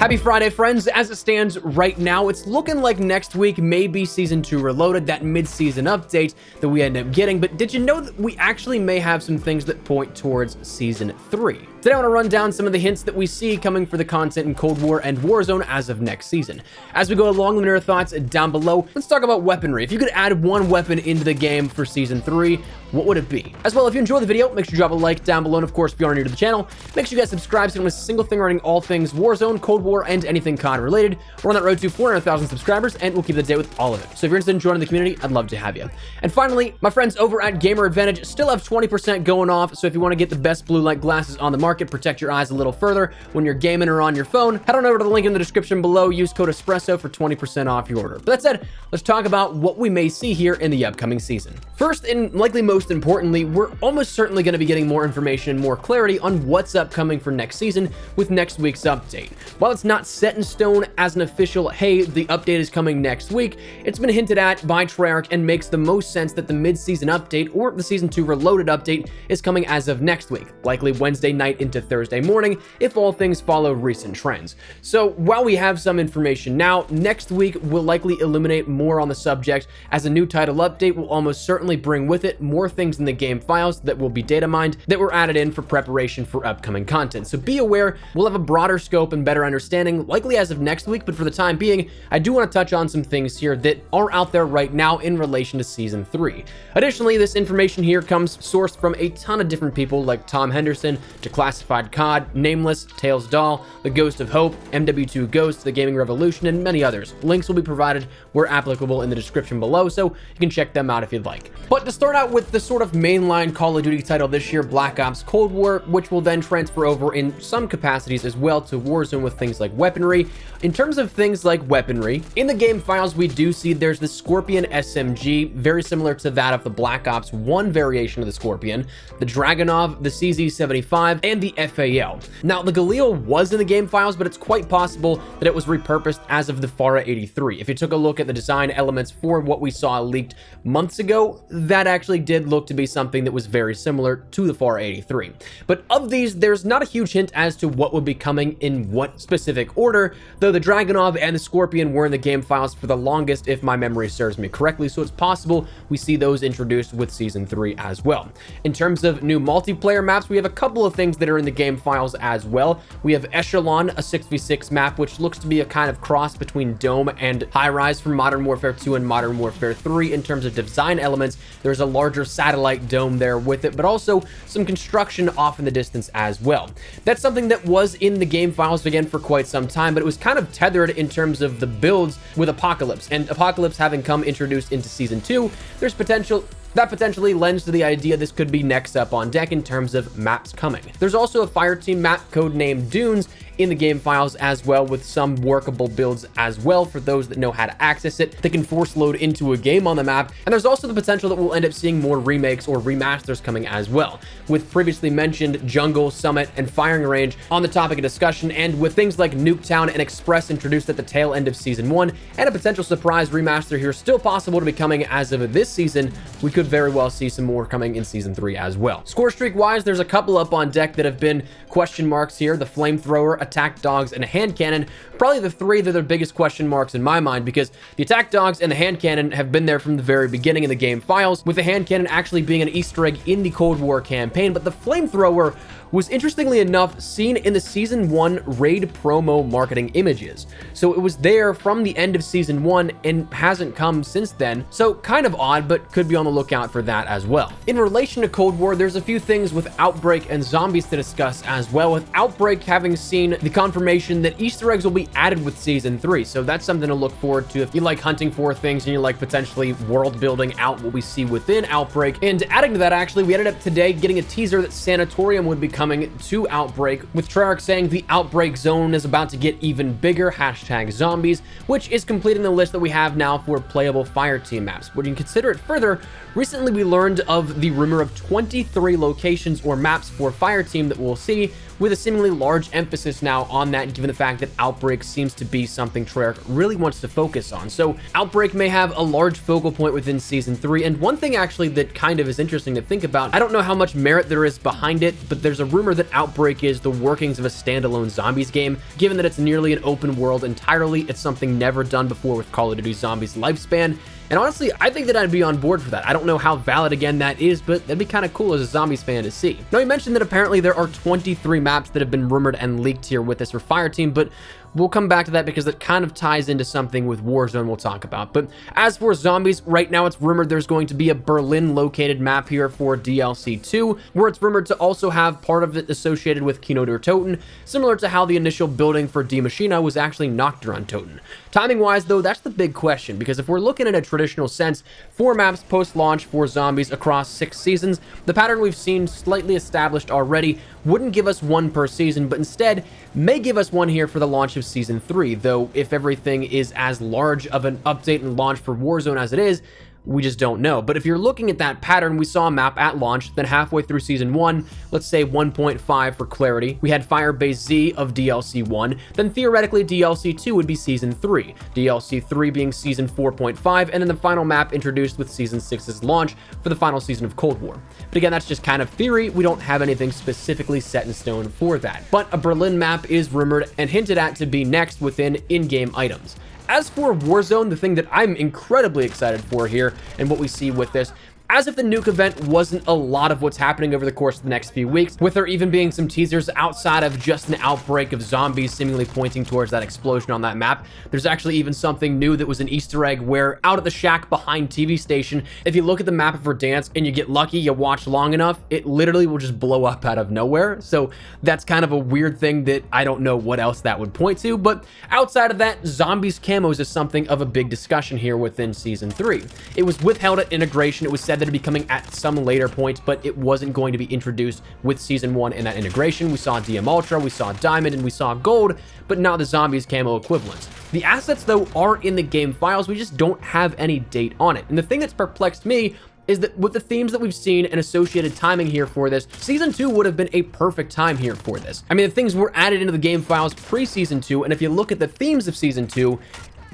Happy Friday, friends. As it stands right now, it's looking like next week may be Season 2 Reloaded, that mid-season update that we end up getting. But did you know that we actually may have some things that point towards Season 3? Today I want to run down some of the hints that we see coming for the content in Cold War and Warzone as of next season. As we go along, let me know your thoughts down below. Let's talk about weaponry. If you could add one weapon into the game for Season 3, what would it be? As well, if you enjoyed the video, make sure you drop a like down below. And of course, if you are new to the channel, make sure you guys subscribe so you don't miss a single thing regarding all things Warzone, Cold War, and anything COD related. We're on that road to 400,000 subscribers, and we'll keep the day with all of it. So if you're interested in joining the community, I'd love to have you. And finally, my friends over at Gamer Advantage still have 20% going off. So if you want to get the best blue light glasses on the market, protect your eyes a little further when you're gaming or on your phone, head on over to the link in the description below. Use code ESPRESSO for 20% off your order. But that said, let's talk about what we may see here in the upcoming season. First, and likely most importantly, we're almost certainly going to be getting more information and more clarity on what's upcoming for next season with next week's update. While it's not set in stone as an official, hey, the update is coming next week, it's been hinted at by Treyarch and makes the most sense that the mid-season update or the Season 2 Reloaded update is coming as of next week, likely Wednesday night into Thursday morning, if all things follow recent trends. So while we have some information now, next week will likely illuminate more on the subject, as a new title update will almost certainly bring with it more things in the game files that will be data mined that were added in for preparation for upcoming content. So be aware, we'll have a broader scope and better understanding likely as of next week, but for the time being, I do want to touch on some things here that are out there right now in relation to Season 3. Additionally, this information here comes sourced from a ton of different people like Tom Henderson, Declassified COD, Nameless, Tails Doll, The Ghost of Hope, MW2 Ghost, The Gaming Revolution, and many others. Links will be provided where applicable in the description below, so you can check them out if you'd like. But to start out with the sort of mainline Call of Duty title this year, Black Ops Cold War, which will then transfer over in some capacities as well to Warzone with things like weaponry. In terms of things like weaponry, in the game files we do see there's the Scorpion SMG, very similar to that of the Black Ops 1 variation of the Scorpion, the Dragunov, the CZ-75, and the FAL. Now, the Galil was in the game files, but it's quite possible that it was repurposed as of the FARA 83. If you took a look at the design elements for what we saw leaked months ago, that actually did look to be something that was very similar to the FARA 83. But of these, there's not a huge hint as to what would be coming in what specific order, though the Dragunov and the Scorpion were in the game files for the longest, if my memory serves me correctly, so it's possible we see those introduced with Season 3 as well. In terms of new multiplayer maps, we have a couple of things that are in the game files as well. We have Echelon, a 6v6 map, which looks to be a kind of cross between Dome and High Rise from Modern Warfare 2 and Modern Warfare 3 in terms of design elements. There's a larger satellite dome there with it, but also some construction off in the distance as well. That's something that was in the game files again for quite some time, but it was kind of tethered in terms of the builds with Apocalypse, and Apocalypse having come introduced into Season 2, there's potential that potentially lends to the idea this could be next up on deck in terms of maps coming. There's also a Fireteam map codenamed Dunes in the game files as well, with some workable builds as well for those that know how to access it. They can force load into a game on the map, and there's also the potential that we'll end up seeing more remakes or remasters coming as well, with previously mentioned Jungle, Summit, and Firing Range on the topic of discussion, and with things like Nuketown and Express introduced at the tail end of Season 1, and a potential surprise remaster here still possible to be coming as of this season, we could very well see some more coming in Season 3 as well. Score streak wise, there's a couple up on deck that have been question marks here: the Flamethrower, Attack Dogs, and a Hand Cannon. Probably the three that are the biggest question marks in my mind, because the Attack Dogs and the Hand Cannon have been there from the very beginning in the game files, with the Hand Cannon actually being an Easter egg in the Cold War campaign, but the Flamethrower was interestingly enough seen in the Season 1 raid promo marketing images. So it was there from the end of Season 1 and hasn't come since then. So kind of odd, but could be on the lookout for that as well. In relation to Cold War, there's a few things with Outbreak and Zombies to discuss as well, with Outbreak having seen the confirmation that Easter eggs will be added with Season 3. So that's something to look forward to if you like hunting for things and you like potentially world building out what we see within Outbreak. And adding to that, actually, we ended up today getting a teaser that Sanatorium would be coming to Outbreak, with Treyarch saying the Outbreak zone is about to get even bigger, #zombies, which is completing the list that we have now for playable Fireteam maps. When you consider it further, recently we learned of the rumor of 23 locations or maps for Fireteam that we'll see, with a seemingly large emphasis now on that, given the fact that Outbreak seems to be something Treyarch really wants to focus on. So Outbreak may have a large focal point within Season 3, and one thing actually that kind of is interesting to think about, I don't know how much merit there is behind it, but there's a rumor that Outbreak is the workings of a standalone zombies game, given that it's nearly an open world entirely. It's something never done before with Call of Duty Zombies' lifespan. And honestly, I think that I'd be on board for that. I don't know how valid, again, that is, but that'd be kind of cool as a Zombies fan to see. Now, you mentioned that apparently there are 23 maps that have been rumored and leaked here with this for Fireteam, but we'll come back to that because it kind of ties into something with Warzone we'll talk about. But as for Zombies, right now it's rumored there's going to be a Berlin-located map here for DLC 2, where it's rumored to also have part of it associated with Kino der Toten, similar to how the initial building for Die Maschine was actually Nocturne Toten. Timing-wise, though, that's the big question, because if we're looking in a traditional sense, 4 maps post-launch for Zombies across 6 seasons, the pattern we've seen slightly established already wouldn't give us 1 per season, but instead may give us 1 here for the launch of Season 3, though if everything is as large of an update and launch for Warzone as it is, we just don't know. But if you're looking at that pattern, we saw a map at launch, then halfway through Season 1, let's say 1.5 for clarity, we had Firebase Z of DLC 1, then theoretically DLC 2 would be Season 3, DLC 3 being Season 4.5, and then the final map introduced with Season 6's launch for the final season of Cold War. But again, that's just kind of theory. We don't have anything specifically set in stone for that. But a Berlin map is rumored and hinted at to be next within in-game items. As for Warzone, the thing that I'm incredibly excited for here and what we see with this, as if the nuke event wasn't a lot of what's happening over the course of the next few weeks, with there even being some teasers outside of just an outbreak of zombies seemingly pointing towards that explosion on that map. There's actually even something new that was an Easter egg where out at the shack behind TV station, if you look at the map of Verdansk and you get lucky, you watch long enough, it literally will just blow up out of nowhere. So that's kind of a weird thing that I don't know what else that would point to. But outside of that, zombies camos is something of a big discussion here within Season 3. It was withheld at integration. It was said that it'd be coming at some later point, but it wasn't going to be introduced with Season 1 in that integration. We saw DM Ultra, we saw Diamond, and we saw Gold, but not the zombies camo equivalents. The assets, though, are in the game files. We just don't have any date on it. And the thing that's perplexed me is that with the themes that we've seen and associated timing here for this, Season 2 would have been a perfect time here for this. I mean, the things were added into the game files pre-Season 2, and if you look at the themes of Season 2,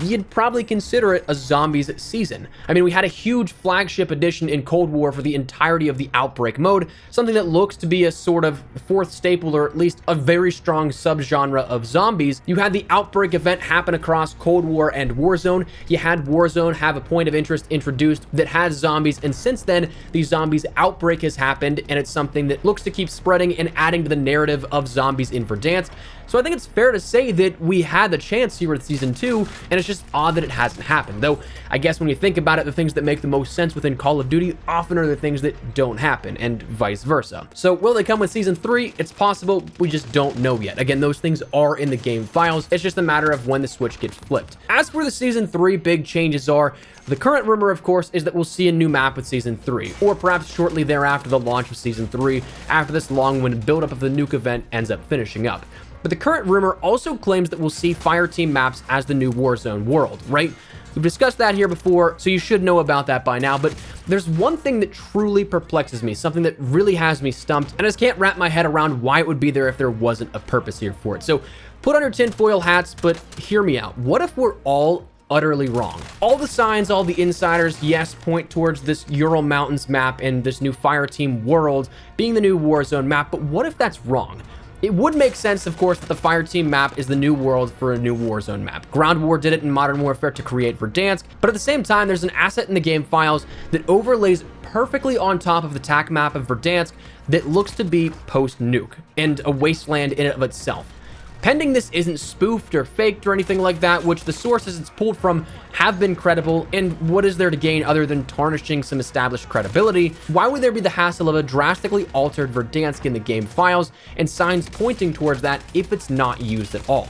you'd probably consider it a zombies season. I mean, we had a huge flagship edition in Cold War for the entirety of the Outbreak mode, something that looks to be a sort of fourth staple, or at least a very strong subgenre of zombies. You had the Outbreak event happen across Cold War and Warzone. You had Warzone have a point of interest introduced that has zombies, and since then, the zombies outbreak has happened, and it's something that looks to keep spreading and adding to the narrative of zombies in Verdansk. So I think it's fair to say that we had the chance here with Season 2, and it's just odd that it hasn't happened. Though, I guess when you think about it, the things that make the most sense within Call of Duty often are the things that don't happen, and vice versa. So will they come with Season 3? It's possible, we just don't know yet. Again, those things are in the game files. It's just a matter of when the switch gets flipped. As for the Season 3 big changes are, the current rumor, of course, is that we'll see a new map with Season 3, or perhaps shortly thereafter the launch of Season 3, after this long-winded buildup of the nuke event ends up finishing up. But the current rumor also claims that we'll see Fireteam maps as the new Warzone world, right? We've discussed that here before, so you should know about that by now, but there's one thing that truly perplexes me, something that really has me stumped, and I just can't wrap my head around why it would be there if there wasn't a purpose here for it. So put on your tinfoil hats, but hear me out. What if we're all utterly wrong? All the signs, all the insiders, yes, point towards this Ural Mountains map and this new Fireteam world being the new Warzone map, but what if that's wrong? It would make sense, of course, that the Fireteam map is the new world for a new Warzone map. Ground War did it in Modern Warfare to create Verdansk, but at the same time, there's an asset in the game files that overlays perfectly on top of the TAC map of Verdansk that looks to be post-nuke and a wasteland in and of itself. Pending this isn't spoofed or faked or anything like that, which the sources it's pulled from have been credible, and what is there to gain other than tarnishing some established credibility? Why would there be the hassle of a drastically altered Verdansk in the game files and signs pointing towards that if it's not used at all?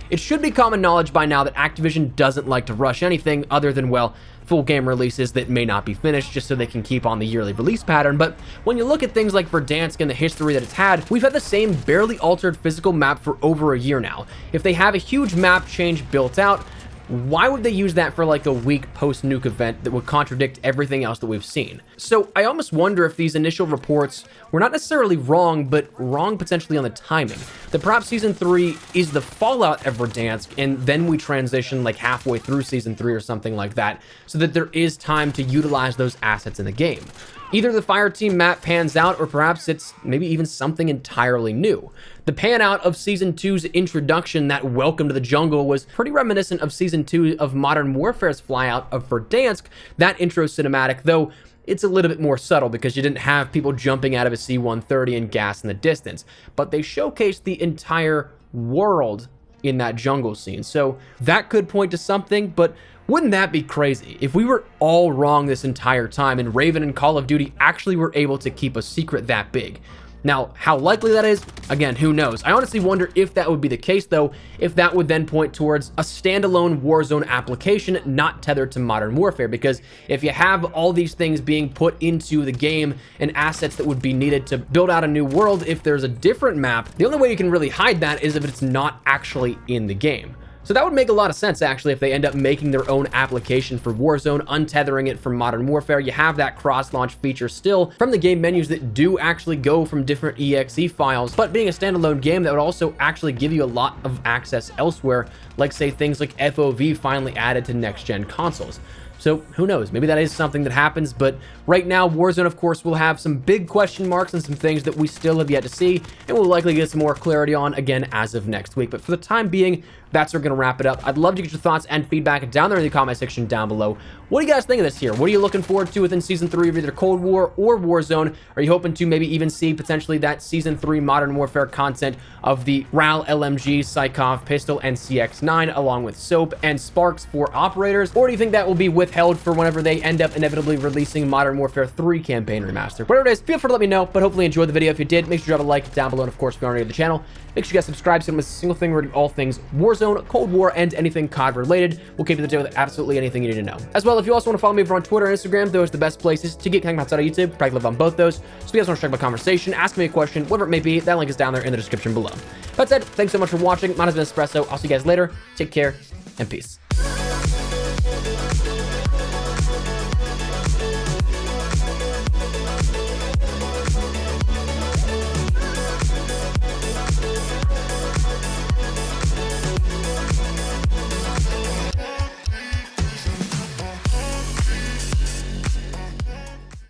It should be common knowledge by now that Activision doesn't like to rush anything other than, well, full game releases that may not be finished just so they can keep on the yearly release pattern. But when you look at things like Verdansk and the history that it's had, we've had the same barely altered physical map for over a year now. If they have a huge map change built out, why would they use that for like a week post-nuke event that would contradict everything else that we've seen? So I almost wonder if these initial reports were not necessarily wrong, but wrong potentially on the timing. That perhaps Season 3 is the fallout of Verdansk, and then we transition like halfway through Season 3 or something like that, so that there is time to utilize those assets in the game. Either the Fireteam map pans out, or perhaps it's maybe even something entirely new. The pan out of Season 2's introduction, that welcome to the jungle, was pretty reminiscent of Season 2 of Modern Warfare's flyout of Verdansk, that intro cinematic, though it's a little bit more subtle because you didn't have people jumping out of a C-130 and gas in the distance, but they showcased the entire world in that jungle scene. So that could point to something, but wouldn't that be crazy if we were all wrong this entire time and Raven and Call of Duty actually were able to keep a secret that big? Now, how likely that is, again, who knows? I honestly wonder if that would be the case, though, if that would then point towards a standalone Warzone application not tethered to Modern Warfare, because if you have all these things being put into the game and assets that would be needed to build out a new world, if there's a different map, the only way you can really hide that is if it's not actually in the game. So that would make a lot of sense, actually, if they end up making their own application for Warzone, untethering it from Modern Warfare. You have that cross-launch feature still from the game menus that do actually go from different exe files, but being a standalone game, that would also actually give you a lot of access elsewhere, like, say, things like FOV finally added to next-gen consoles. So who knows, maybe that is something that happens, but right now Warzone, of course, will have some big question marks and some things that we still have yet to see, and we'll likely get some more clarity on again as of next week. But for the time being, that's where we're going to wrap it up. I'd love to get your thoughts and feedback down there in the comment section down below. What do you guys think of this here? What are you looking forward to within Season 3 of either Cold War or Warzone? Are you hoping to maybe even see potentially that Season 3 Modern Warfare content of the RAL LMG, Psychov pistol, and CX-9, along with SOAP and Sparks for operators? Or do you think that will be withheld for whenever they end up inevitably releasing Modern Warfare 3 campaign remaster? Whatever it is, feel free to let me know, but hopefully enjoyed the video. If you did, make sure you drop a like down below, and of course, if you're new to the channel, make sure you guys subscribe so you don't miss a single thing regarding all things Warzone, Cold War, and anything COD related. We'll keep you up to date with absolutely anything you need to know. As well, if you also want to follow me over on Twitter and Instagram, those are the best places to get connected outside of YouTube. Practically live on both those. So if you guys want to strike my conversation, ask me a question, whatever it may be, that link is down there in the description below. That said, thanks so much for watching. Mine has been Espresso. I'll see you guys later. Take care and peace.